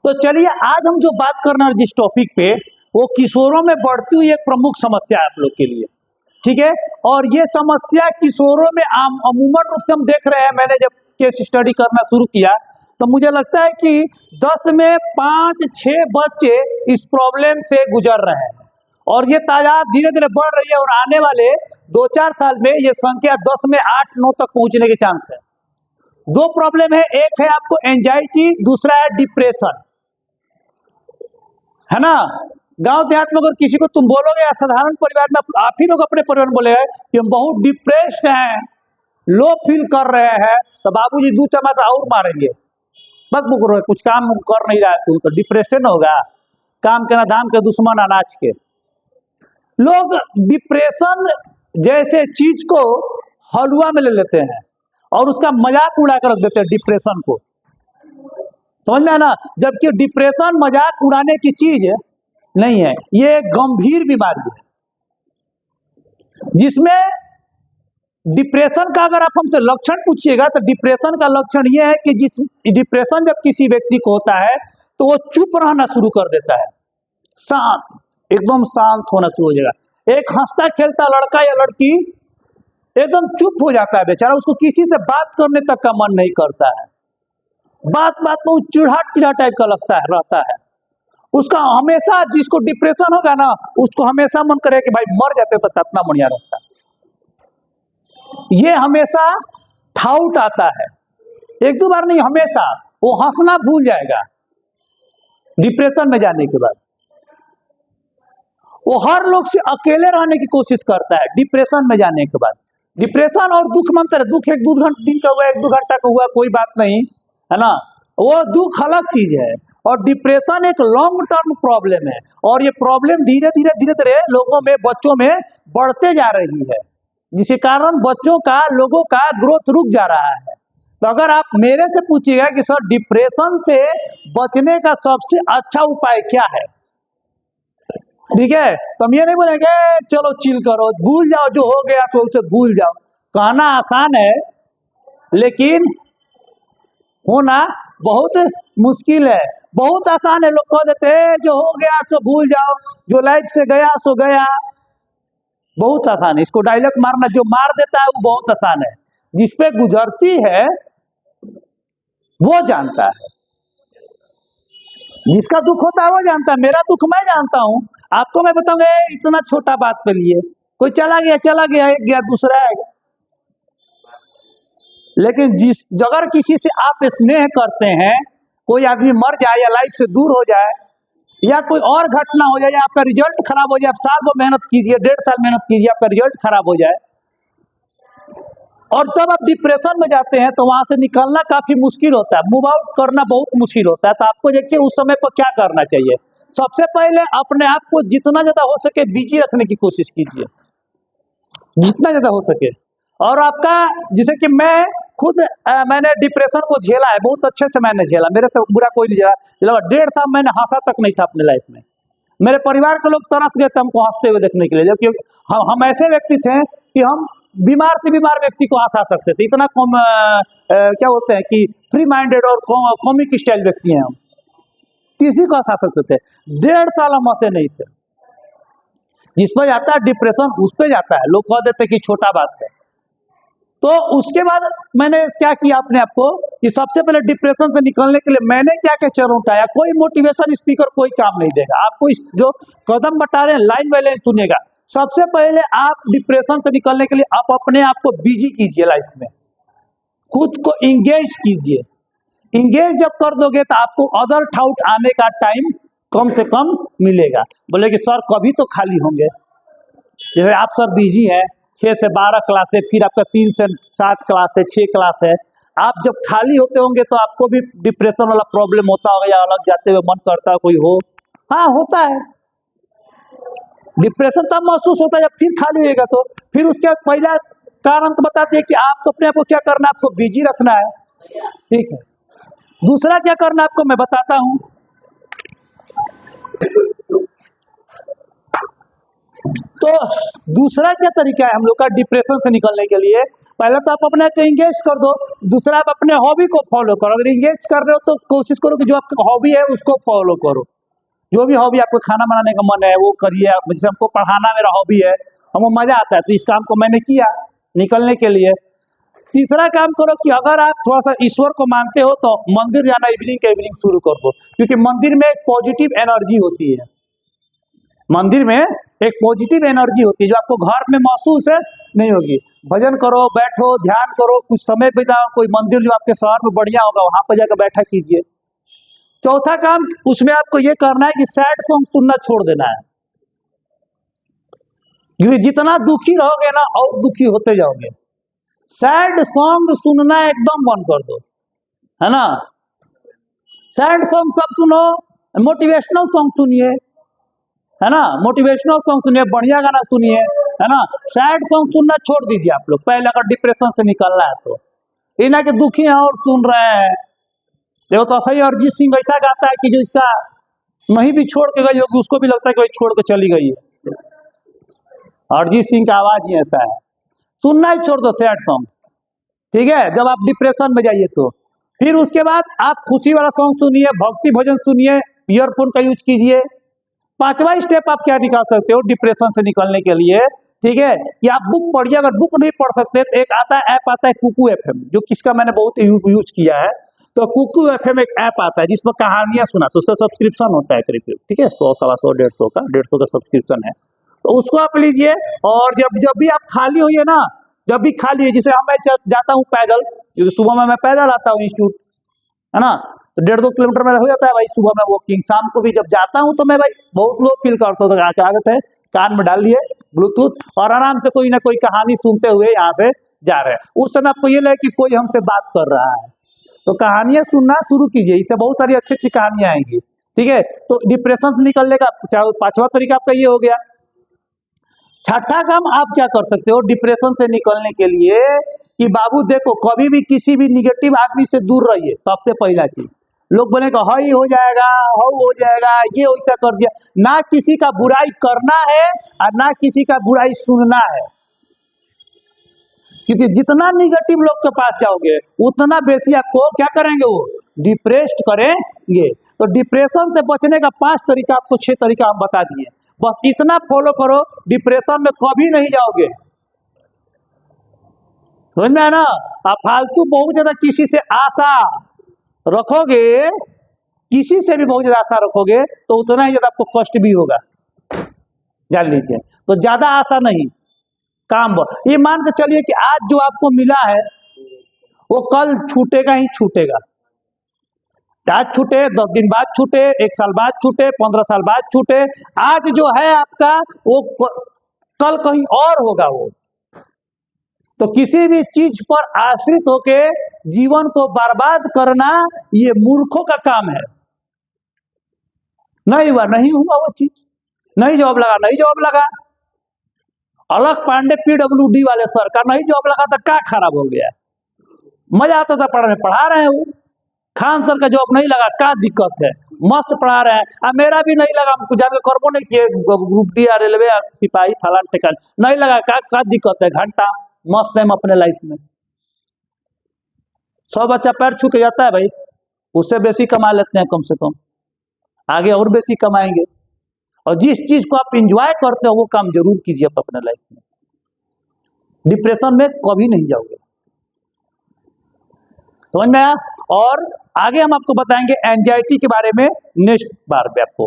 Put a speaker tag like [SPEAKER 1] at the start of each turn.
[SPEAKER 1] तो चलिए आज हम जो बात करना है जिस टॉपिक पे, वो किशोरों में बढ़ती हुई एक प्रमुख समस्या है आप लोग के लिए, ठीक है। और ये समस्या किशोरों में अमूमन रूप से हम देख रहे हैं। मैंने जब केस स्टडी करना शुरू किया तो मुझे लगता है कि 10 में 5-6 बच्चे इस प्रॉब्लम से गुजर रहे हैं और ये तादाद धीरे धीरे बढ़ रही है और आने वाले 2-4 साल में ये संख्या 10 में 8-9 तक पहुंचने के चांस है। दो प्रॉब्लम है, एक है आपको एंजाइटी, दूसरा है डिप्रेशन, है ना। गांव देहात में अगर किसी को तुम बोलोगे या साधारण परिवार में आप ही लोग अपने परिवार में बोले कि हम बहुत डिप्रेस्ड हैं, लो फील कर रहे हैं, तो बाबूजी 2 टमाटर और मारेंगे, बक बुक रहे, कुछ काम कर नहीं रहा है तू, तो डिप्रेशन होगा। काम के ना दाम के दुश्मन अनाज के। लोग डिप्रेशन जैसे चीज को हलवा में ले लेते हैं और उसका मजाक उड़ा कर रख देते हैं डिप्रेशन को, समझ में आना। जबकि डिप्रेशन मजाक उड़ाने की चीज नहीं है, ये एक गंभीर बीमारी है जिसमें डिप्रेशन का अगर आप हमसे लक्षण पूछिएगा तो डिप्रेशन का लक्षण ये है कि जिस डिप्रेशन जब किसी व्यक्ति को होता है तो वो चुप रहना शुरू कर देता है, शांत, एकदम शांत होना शुरू हो जाएगा। एक हंसता खेलता लड़का या लड़की एकदम चुप हो जाता है बेचारा, उसको किसी से बात करने तक का मन नहीं करता है, बात बात में चिढ़ा टाइप का लगता है रहता है उसका। हमेशा जिसको डिप्रेशन होगा ना उसको हमेशा मन करे कि भाई मर जाते तो कितना बढ़िया रहता। ये हमेशा ठाउट आता है, 1-2 बार नहीं, हमेशा वो हंसना भूल जाएगा डिप्रेशन में जाने के बाद। वो हर लोग से अकेले रहने की कोशिश करता है डिप्रेशन में जाने के बाद। डिप्रेशन और दुख में अंतर है, दुख 1-2 दिन का हुआ, 1-2 घंटा का हुआ, कोई बात नहीं, है ना। वो दुख अलग चीज है और डिप्रेशन एक लॉन्ग टर्म प्रॉब्लम है और ये प्रॉब्लम धीरे धीरे लोगों में, बच्चों में बढ़ते जा रही है, जिसके कारण बच्चों का, लोगों का ग्रोथ रुक जा रहा है। तो अगर आप मेरे से पूछिएगा कि सर डिप्रेशन से बचने का सबसे अच्छा उपाय क्या है, ठीक है, तो हम ये नहीं बोलेंगे चलो चिल करो, भूल जाओ जो हो गया सो उसे भूल जाओ। कहना आसान है लेकिन होना बहुत मुश्किल है। बहुत आसान है, लोग कह देते हैं जो हो गया सो भूल जाओ, जो लाइफ से गया सो गया, बहुत आसान है। इसको डायलॉग मारना, जो मार देता है वो बहुत आसान है, जिसपे गुजरती है वो जानता है, जिसका दुख होता है वो जानता है। मेरा दुख मैं जानता हूं, आपको मैं बताऊंगा इतना छोटा बात पे लिए कोई चला गया, एक गया दूसरा आएगा। लेकिन जिस अगर किसी से आप स्नेह करते हैं, कोई आदमी मर जाए या लाइफ से दूर हो जाए या कोई और घटना हो जाए या आपका रिजल्ट खराब हो जाए, आप साल भर मेहनत कीजिए, 1.5 साल मेहनत कीजिए, आपका रिजल्ट खराब हो जाए और तब आप डिप्रेशन में जाते हैं तो वहां से निकलना काफी मुश्किल होता है, मूव आउट करना बहुत मुश्किल होता है। तो आपको देखिए उस समय पर क्या करना चाहिए। सबसे पहले अपने आप को जितना ज्यादा हो सके बिजी रखने की कोशिश कीजिए, जितना ज्यादा हो सके। और आपका, जैसे कि मैं खुद मैंने डिप्रेशन को झेला है, बहुत अच्छे से मैंने झेला, मेरे से बुरा कोई नहीं झेला। 1.5 साल मैंने हंसा तक नहीं था अपने लाइफ में। मेरे परिवार के लोग तरस गए थे हमको हंसते हुए देखने के लिए, जबकि हम ऐसे व्यक्ति थे कि हम बीमार से बीमार व्यक्ति को हंसा सकते थे। इतना क्या होते हैं कि फ्री माइंडेड और कॉमिक स्टाइल व्यक्ति हैं हम, किसी को हंसा सकते थे। 1.5 साल हम हंसे नहीं थे। जिस पर जाता है डिप्रेशन उस पर जाता है, लोग कह देते कि छोटा बात है। तो उसके बाद मैंने क्या किया अपने आप को कि सबसे पहले डिप्रेशन से निकलने के लिए मैंने क्या क्या चरण उठाया। कोई मोटिवेशन स्पीकर कोई काम नहीं देगा आपको, जो कदम बता रहे हैं लाइन बाय लाइन सुनिएगा। सबसे पहले आप डिप्रेशन से निकलने के लिए आप अपने आप को बिजी कीजिए, लाइफ में खुद को इंगेज कीजिए। इंगेज जब कर दोगे तो आपको अदर थाउट आने का टाइम कम से कम मिलेगा। बोले कि सर कभी तो खाली होंगे, जैसे आप सर बिजी हैं, 6 से 12 क्लास है, फिर आपका 3 से 7 क्लास है, 6 क्लास है। आप जब खाली होते होंगे तो आपको भी डिप्रेशन वाला प्रॉब्लम होता होगा या अलग जाते हुए मन करता है कोई हो, हाँ होता है। डिप्रेशन तब महसूस होता है जब फिर खाली होएगा। तो फिर उसके बाद पहला कारण तो बताते हैं कि आपको अपने आप को क्या करना है, आपको बिजी रखना है, ठीक है। दूसरा क्या करना है आपको मैं बताता हूं। तो दूसरा क्या तरीका है हम लोग का डिप्रेशन से निकलने के लिए, पहले तो आप अपने को इंगेज कर दो, दूसरा आप अपने हॉबी को फॉलो करो। अगर इंगेज कर रहे हो तो कोशिश करो कि जो आपका हॉबी है उसको फॉलो करो। जो भी हॉबी, आपको खाना बनाने का मन है वो करिए। जैसे हमको पढ़ाना मेरा हॉबी है, हमको मजा आता है, तो इस काम को मैंने किया निकलने के लिए। तीसरा काम करो कि अगर आप थोड़ा सा ईश्वर को मानते हो तो मंदिर जाना इवनिंग के इवनिंग शुरू कर दो, क्योंकि मंदिर में एक पॉजिटिव एनर्जी होती है। मंदिर में एक पॉजिटिव एनर्जी होती है जो आपको घर में महसूस है नहीं होगी। भजन करो, बैठो, ध्यान करो, कुछ समय बिताओ, कोई मंदिर जो आपके शहर में बढ़िया होगा वहां पर जाकर बैठा कीजिए। चौथा काम उसमें आपको ये करना है कि सैड सॉन्ग सुनना छोड़ देना है, क्योंकि जितना दुखी रहोगे ना और दुखी होते जाओगे। सैड सॉन्ग सुनना एकदम बंद कर दो, है ना। सैड सॉन्ग कब सुनो? मोटिवेशनल सॉन्ग सुनिए, है ना। मोटिवेशनल सॉन्ग सुनिए, बढ़िया गाना सुनिए, है ना। सैड सॉन्ग सुनना छोड़ दीजिए आप लोग, पहले अगर डिप्रेशन से निकलना है तो। ये ना कि दुखी हैं और सुन रहे हैं। देखो तो सही अरिजीत सिंह ऐसा गाता है कि जो इसका नहीं भी छोड़ के गई होगी उसको भी लगता है कि वही छोड़ के चली गई है। अरिजीत सिंह का आवाज ही ऐसा है। सुनना ही छोड़ दो सैड सॉन्ग, ठीक है, जब आप डिप्रेशन में जाइए तो। फिर उसके बाद आप खुशी वाला सॉन्ग सुनिए, भक्ति भजन सुनिए, ईयरफोन का यूज कीजिए। पांचवा स्टेप आप क्या निकाल सकते हो डिप्रेशन से निकलने के लिए, ठीक है, कि आप बुक पढ़िए। अगर बुक नहीं पढ़ सकते तो एक आता है ऐप आता है कुकू एफएम, जो किसका मैंने बहुत यूज किया है। तो कुकू एफएम एक ऐप आता है जिसमें कहानियां सुना, तो उसका सब्सक्रिप्शन होता है करीब, ठीक है, 100, 125, 150 का सब्सक्रिप्शन है। तो उसको आप लीजिए। और जब भी आप खाली होइए ना, जब भी खाली है, जैसे मैं जाता हूँ पैदल, क्योंकि सुबह में मैं पैदल आता हूँ इंस्टीट्यूट, है ना, तो 1.5-2 किलोमीटर मेरा हो जाता है भाई सुबह में वॉकिंग। शाम को भी जब जाता हूँ तो मैं भाई बहुत लो फील करता हूँ, तो क्या आदत है, कान में डाल लिए ब्लूटूथ और आराम से कोई ना कोई कहानी सुनते हुए यहाँ पे जा रहे हैं। उस समय आपको ये लगे कि कोई हमसे बात कर रहा है, तो कहानियां सुनना शुरू कीजिए, इससे बहुत सारी अच्छी अच्छी कहानियां आएंगी, ठीक है। तो डिप्रेशन से निकलने का पांचवा तरीका आपका ये हो गया। छठा काम आप क्या कर सकते हो डिप्रेशन से निकलने के लिए, कि बाबू देखो कभी भी किसी भी निगेटिव आदमी से दूर रहिए। सबसे पहला चीज, लोग बोलेगा हई हो जाएगा, हो जाएगा, ये वैसा कर दिया। ना किसी का बुराई करना है और ना किसी का बुराई सुनना है, क्योंकि जितना निगेटिव लोग के पास जाओगे उतना बेसी आपको क्या करेंगे, वो डिप्रेस्ड करेंगे। तो डिप्रेशन से बचने का 5 तरीका, आपको 6 तरीका हम बता दिए, बस इतना फॉलो करो, डिप्रेशन में कभी नहीं जाओगे। समझ में है ना। आप फालतू बहुत ज्यादा किसी से आशा रखोगे, किसी से भी बहुत ज्यादा आशा रखोगे तो उतना ही ज्यादा आपको कष्ट भी होगा, जान लीजिए। तो ज्यादा आशा नहीं, काम ये मान के चलिए कि आज जो आपको मिला है वो कल छूटेगा ही छूटेगा। आज छूटे, 10 दिन बाद छूटे, 1 साल बाद छूटे, 15 साल बाद छूटे, आज जो है आपका वो कल कहीं और होगा वो। तो किसी भी चीज पर आश्रित होके जीवन को बर्बाद करना ये मूर्खों का काम है। नहीं हुआ, नहीं हुआ वो चीज, नहीं जॉब लगा, नहीं जॉब लगा। अलग पांडे पीडब्ल्यूडी वाले सर का नहीं जॉब लगा था, क्या खराब हो गया? मजा आता था पढ़ने, पढ़ा रहे हैं वो। खान सर का जॉब नहीं लगा, क्या दिक्कत है, मस्त पढ़ा रहे हैं। मेरा भी नहीं लगा, कुछ जाकर कर्मो नहीं किए, ग्रुप डी, रेलवे, सिपाही, फलान टिकान नहीं लगा, क्या दिक्कत है, घंटा मस्त है अपने लाइफ में। 100 बच्चा पैर छू के जाता है भाई, उससे बेसी कमा लेते हैं, कम से कम आगे और बेसी कमाएंगे। और जिस चीज को आप इंजॉय करते हो वो काम जरूर कीजिए आप अपने लाइफ में, डिप्रेशन में कभी नहीं जाओगे। समझ में आया। और आगे हम आपको बताएंगे एंजाइटी के बारे में नेक्स्ट बार में आपको।